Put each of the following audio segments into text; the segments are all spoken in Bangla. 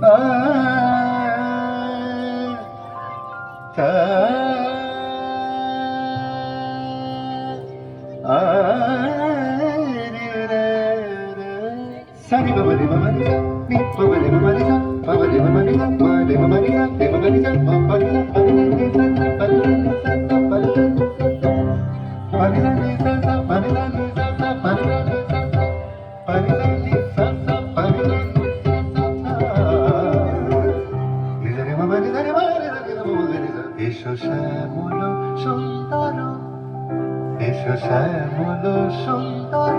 Sari baba de baba de ni baba de baba de baba de baba de ma de baba de baba de baba de এসো শ্যামল সুন্দর এসো শ্যামল সুন্দর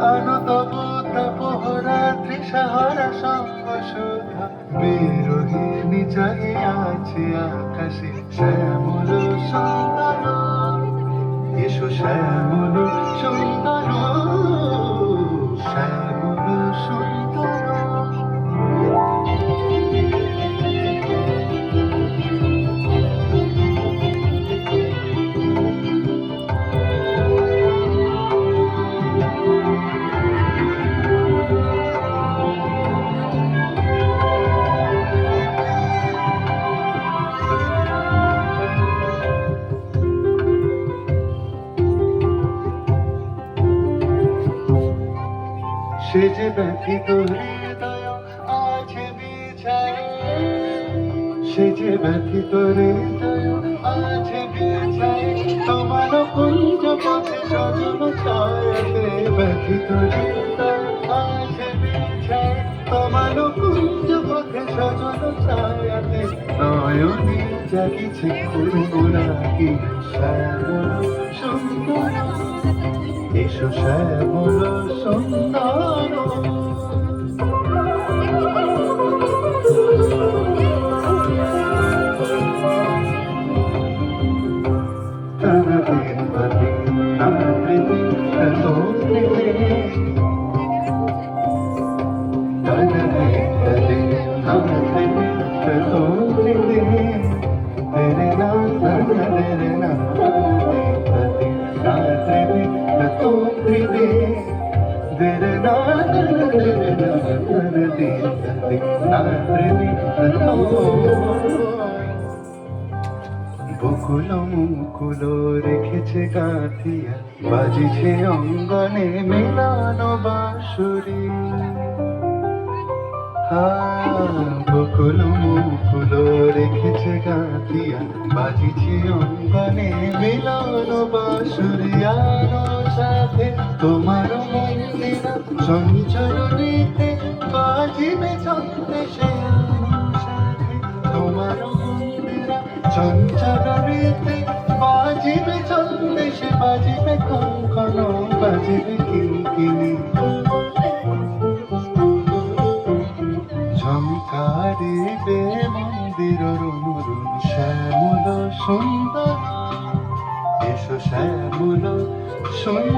আনো তবু তপোহরা তৃষাহারা সঙ্গ সুধা বিরোহিণী চাহিয়া আছে আকাশে শ্যামল সুন্দর এসো শ্যামল সুন্দর শ্যামল সুন্দর সে যে ব্যথিত হৃদয় আছে বিছায় সে যে ব্যথিত হৃদয় আছে বিছায় তোমার কুঞ্জ পথে সজল ছায়াতে ব্যথিত হৃদয় আছে বিছায় তোমার কুঞ্জ পথে সজল ছায়াতে নয়নে জাগিছে কুরুরাকি শ্যামল সুন্দর এসো শ্যামল সুন্দর বকুল মুকুল রেখেছে গাঁথিয়া বাজিছে অঙ্গনে মেলানো বাঁশুরি বকুল মুকুল রেখেছে গাঁথিয়া বাজিছে অঙ্গনে মেলানো বাঁশুরি আলো সাথে তোমার মন্দিরা চঞ্চল রীতে বাজিবে ছন্দে সে সাথে তোমার মন্দিরা চঞ্চল রীতে বাজিবে ছন্দে সে বাজিবে কঙ্কণ বাজিবে কিঙ্কিনি ঝংকারিবে মন্দির রুনুরুন শ্যামল সুন্দর এসো শ্যামল সুন্দর